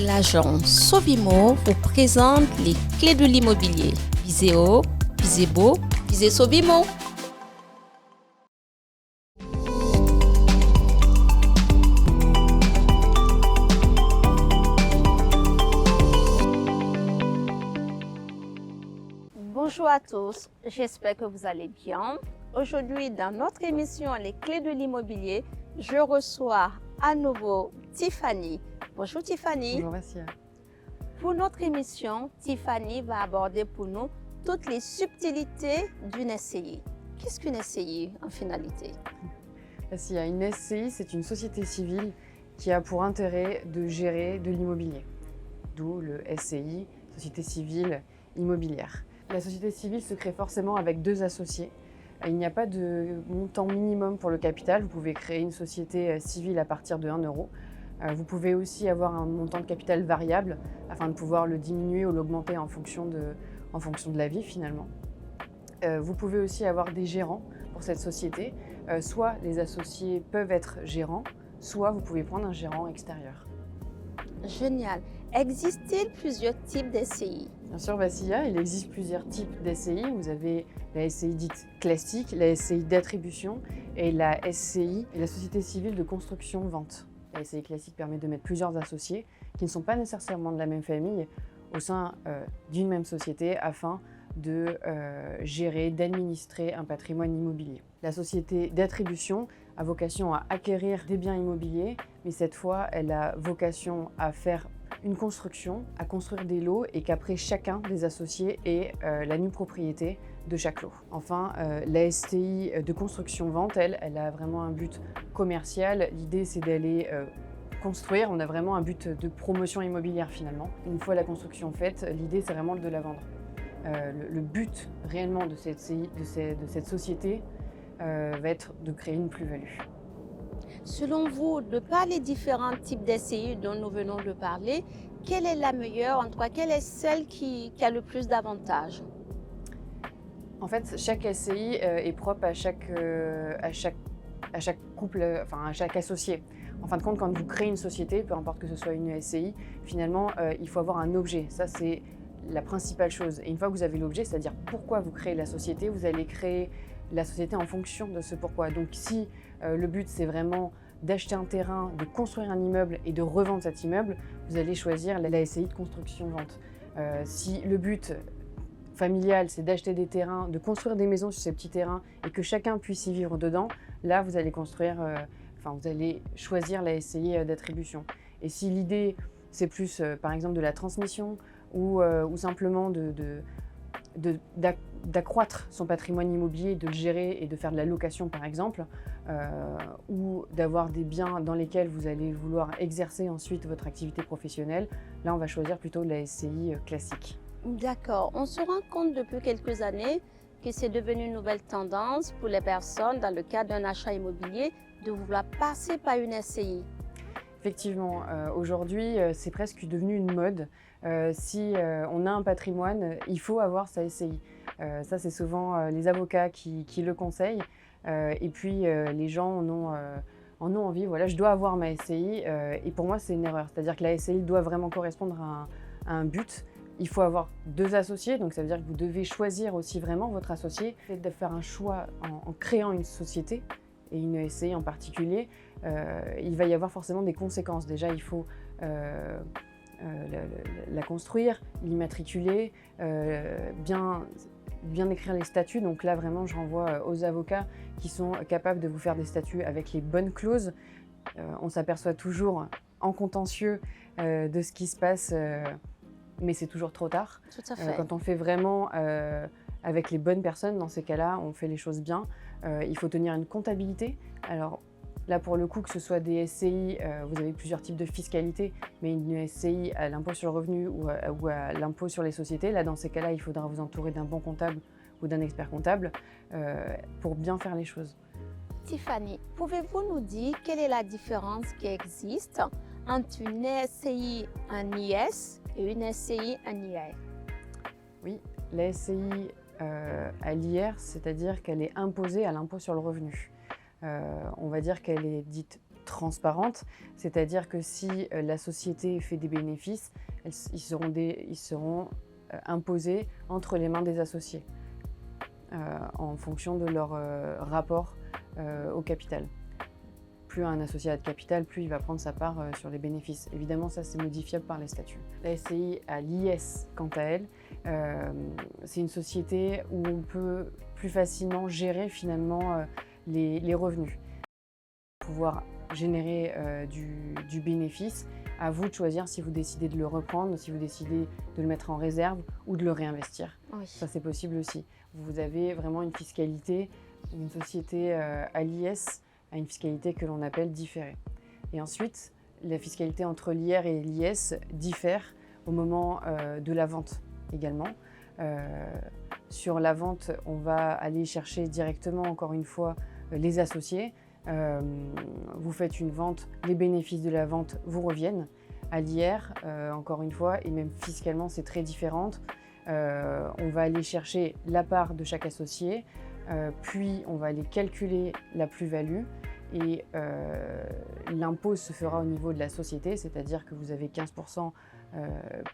l'agence Sovimo vous présente les clés de l'immobilier. Visez haut, visez beau, visez Sovimo. Bonjour à tous, j'espère que vous allez bien. Aujourd'hui, dans notre émission Les clés de l'immobilier, je reçois à nouveau Tiffany. Bonjour Tiffany. Bonjour Vassia. Pour notre émission, Tiffany va aborder pour nous toutes les subtilités d'une SCI. Qu'est-ce qu'une SCI en finalité? Vassia, une SCI, c'est une société civile qui a pour intérêt de gérer de l'immobilier. D'où le SCI, Société civile immobilière. La société civile se crée forcément avec deux associés. Il n'y a pas de montant minimum pour le capital. Vous pouvez créer une société civile à partir de 1 euro. Vous pouvez aussi avoir un montant de capital variable afin de pouvoir le diminuer ou l'augmenter en fonction de la vie finalement. Vous pouvez aussi avoir des gérants pour cette société. Soit les associés peuvent être gérants, soit vous pouvez prendre un gérant extérieur. Génial. Existe-t-il plusieurs types d'SCI? Bien sûr, Vassia, il existe plusieurs types d'SCI. Vous avez la SCI dite classique, la SCI d'attribution et la SCI, la société civile de construction-vente. La SCI classique permet de mettre plusieurs associés qui ne sont pas nécessairement de la même famille au sein d'une même société afin de gérer, d'administrer un patrimoine immobilier. La société d'attribution a vocation à acquérir des biens immobiliers, mais cette fois, elle a vocation à faire une construction, à construire des lots et qu'après chacun des associés ait la nue propriété de chaque lot. Enfin, la SCI de construction-vente, elle a vraiment un but commercial. L'idée, c'est d'aller construire. On a vraiment un but de promotion immobilière finalement. Une fois la construction faite, l'idée, c'est vraiment de la vendre. Le but réellement de cette SCI, de cette société va être de créer une plus-value. Selon vous, de par les différents types d'SCI dont nous venons de parler, quelle est la meilleure, en tout cas, quelle est celle qui a le plus d'avantages? En fait, chaque SCI est propre à chaque couple, enfin à chaque associé. En fin de compte, quand vous créez une société, peu importe que ce soit une SCI, finalement, il faut avoir un objet. Ça, c'est la principale chose. Et une fois que vous avez l'objet, c'est-à-dire pourquoi vous créez la société, vous allez créer la société en fonction de ce pourquoi. Donc si le but c'est vraiment d'acheter un terrain, de construire un immeuble et de revendre cet immeuble, vous allez choisir la SCI de construction-vente. Si le but familial c'est d'acheter des terrains, de construire des maisons sur ces petits terrains et que chacun puisse y vivre dedans, là vous allez vous allez choisir la SCI d'attribution. Et si l'idée c'est plus par exemple de la transmission ou simplement d'accroître son patrimoine immobilier, de le gérer et de faire de la location par exemple, ou d'avoir des biens dans lesquels vous allez vouloir exercer ensuite votre activité professionnelle, là on va choisir plutôt la SCI classique. D'accord. On se rend compte depuis quelques années que c'est devenu une nouvelle tendance pour les personnes dans le cadre d'un achat immobilier de vouloir passer par une SCI. Effectivement, aujourd'hui, c'est presque devenu une mode. Si on a un patrimoine, il faut avoir sa SCI. Ça, c'est souvent les avocats qui le conseillent. Et puis, les gens en ont envie. Voilà, je dois avoir ma SCI. Et pour moi, c'est une erreur. C'est-à-dire que la SCI doit vraiment correspondre à un but. Il faut avoir deux associés. Donc, ça veut dire que vous devez choisir aussi vraiment votre associé. Le fait de faire un choix en créant une société, et une SCI en particulier, il va y avoir forcément des conséquences. Déjà, il faut la construire, l'immatriculer, bien écrire les statuts. Donc là, vraiment, je renvoie aux avocats qui sont capables de vous faire des statuts avec les bonnes clauses. On s'aperçoit toujours en contentieux de ce qui se passe, mais c'est toujours trop tard. Tout à fait. Quand on fait vraiment avec les bonnes personnes, dans ces cas-là, on fait les choses bien. Il faut tenir une comptabilité. Alors là, pour le coup, que ce soit des SCI, vous avez plusieurs types de fiscalité, mais une SCI à l'impôt sur le revenu ou à l'impôt sur les sociétés, là, dans ces cas-là, il faudra vous entourer d'un bon comptable ou d'un expert comptable pour bien faire les choses. Tiffany, pouvez-vous nous dire quelle est la différence qui existe entre une SCI en IS et une SCI en IR? Oui, la SCI à l'IR, c'est-à-dire qu'elle est imposée à l'impôt sur le revenu. On va dire qu'elle est dite transparentes, c'est-à-dire que si la société fait des bénéfices, ils seront imposés entre les mains des associés en fonction de leur rapport au capital. Plus un associé a de capital, plus il va prendre sa part sur les bénéfices. Évidemment, ça, c'est modifiable par les statuts. La SCI a l'IS, quant à elle. C'est une société où on peut plus facilement gérer finalement les revenus. Pouvoir générer du bénéfice, à vous de choisir si vous décidez de le reprendre, si vous décidez de le mettre en réserve ou de le réinvestir. Oui. Ça, c'est possible aussi. Vous avez vraiment une fiscalité, une société à l'IS a une fiscalité que l'on appelle différée. Et ensuite, la fiscalité entre l'IR et l'IS diffère au moment de la vente également. Sur la vente, on va aller chercher directement, encore une fois, les associés. Vous faites une vente, les bénéfices de la vente vous reviennent. À l'IR, encore une fois, et même fiscalement, c'est très différent. On va aller chercher la part de chaque associé, puis on va aller calculer la plus-value et l'impôt se fera au niveau de la société, c'est-à-dire que vous avez 15%,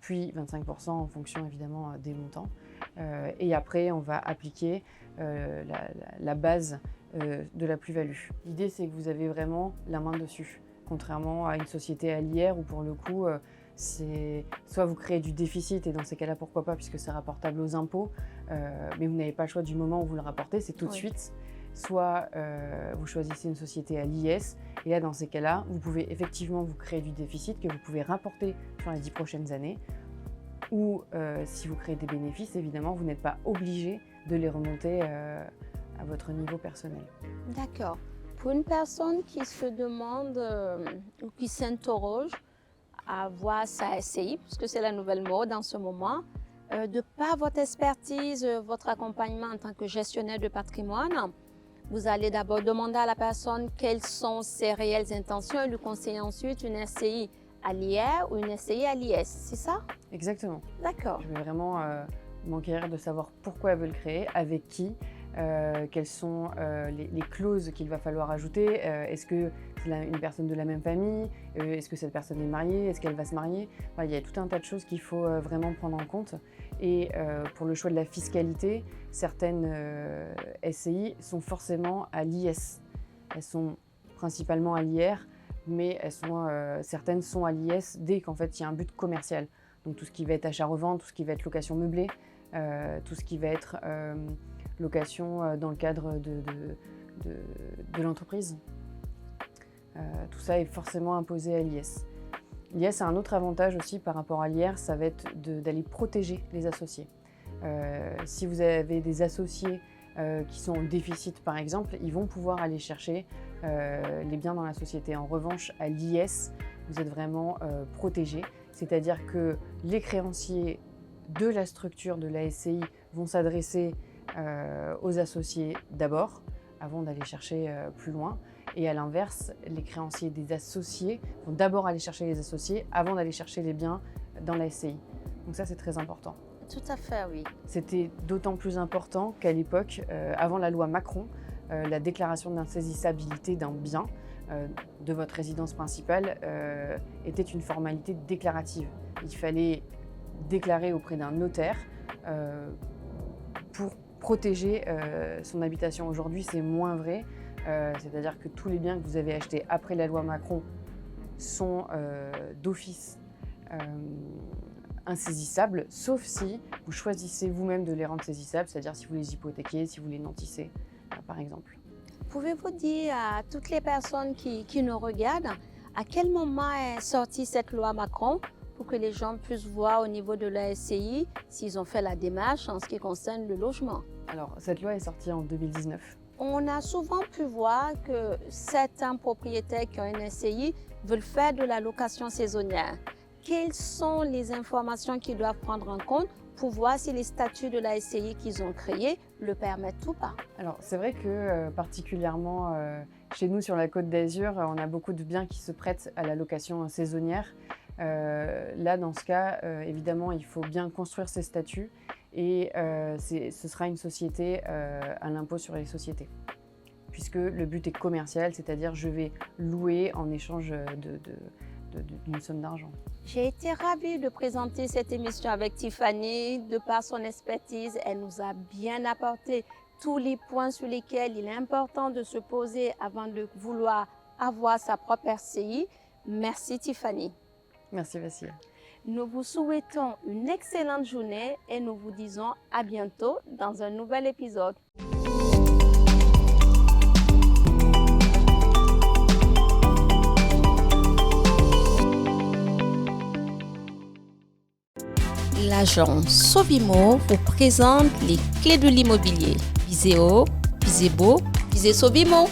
puis 25% en fonction évidemment des montants. Et après, on va appliquer la base de la plus-value. L'idée, c'est que vous avez vraiment la main dessus, contrairement à une société à l'IR où pour le coup, c'est soit vous créez du déficit et dans ces cas-là, pourquoi pas, puisque c'est rapportable aux impôts, mais vous n'avez pas le choix du moment où vous le rapportez, c'est tout de suite. Soit vous choisissez une société à l'IS, et là, dans ces cas-là, vous pouvez effectivement vous créer du déficit que vous pouvez rapporter sur les 10 prochaines années. Ou si vous créez des bénéfices, évidemment, vous n'êtes pas obligé de les remonter à votre niveau personnel. D'accord. Pour une personne qui se demande ou qui s'interroge à avoir sa SCI, parce que c'est la nouvelle mode en ce moment, de par votre expertise, votre accompagnement en tant que gestionnaire de patrimoine, vous allez d'abord demander à la personne quelles sont ses réelles intentions et lui conseiller ensuite une SCI à l'IR ou une SCI à l'IS, c'est ça? Exactement. D'accord. Je vais vraiment m'enquérir de savoir pourquoi elle veut le créer, avec qui, quelles sont les clauses qu'il va falloir ajouter. Est-ce que c'est une personne de la même famille? Est-ce que cette personne est mariée? Est-ce qu'elle va se marier? Enfin, il y a tout un tas de choses qu'il faut vraiment prendre en compte. Et pour le choix de la fiscalité, certaines SCI sont forcément à l'IS. Elles sont principalement à l'IR, mais certaines sont à l'IS dès qu'en fait il y a un but commercial. Donc tout ce qui va être achat-revente, tout ce qui va être location meublée, tout ce qui va être location dans le cadre de l'entreprise. Tout ça est forcément imposé à l'IS. L'IS a un autre avantage aussi par rapport à l'IR, ça va être d'aller protéger les associés. Si vous avez des associés qui sont en déficit par exemple, ils vont pouvoir aller chercher les biens dans la société. En revanche, à l'IS, vous êtes vraiment protégé, c'est-à-dire que les créanciers de la structure de la SCI vont s'adresser aux associés d'abord, avant d'aller chercher plus loin. Et à l'inverse, les créanciers des associés vont d'abord aller chercher les associés avant d'aller chercher les biens dans la SCI. Donc ça, c'est très important. Tout à fait, oui. C'était d'autant plus important qu'à l'époque, avant la loi Macron, la déclaration d'insaisissabilité d'un bien de votre résidence principale était une formalité déclarative. Il fallait déclarer auprès d'un notaire pour protéger son habitation. Aujourd'hui, c'est moins vrai. C'est-à-dire que tous les biens que vous avez achetés après la loi Macron sont d'office insaisissables, sauf si vous choisissez vous-même de les rendre saisissables, c'est-à-dire si vous les hypothéquez, si vous les nantissez, par exemple. Pouvez-vous dire à toutes les personnes qui nous regardent à quel moment est sortie cette loi Macron pour que les gens puissent voir au niveau de la SCI s'ils ont fait la démarche en ce qui concerne le logement? Alors, cette loi est sortie en 2019. On a souvent pu voir que certains propriétaires qui ont une SCI veulent faire de la location saisonnière. Quelles sont les informations qu'ils doivent prendre en compte pour voir si les statuts de la SCI qu'ils ont créés le permettent ou pas? Alors, c'est vrai que particulièrement chez nous sur la Côte d'Azur, on a beaucoup de biens qui se prêtent à la location saisonnière. Là, dans ce cas, évidemment, il faut bien construire ses statuts et ce sera une société à l'impôt sur les sociétés, puisque le but est commercial, c'est-à-dire je vais louer en échange d'une somme d'argent. J'ai été ravie de présenter cette émission avec Tiffany. De par son expertise, elle nous a bien apporté tous les points sur lesquels il est important de se poser avant de vouloir avoir sa propre RCI. Merci Tiffany. Merci Vassia. Nous vous souhaitons une excellente journée et nous vous disons à bientôt dans un nouvel épisode. L'agence Sovimo vous présente les clés de l'immobilier. Visez haut, visez beau, visez Sovimo.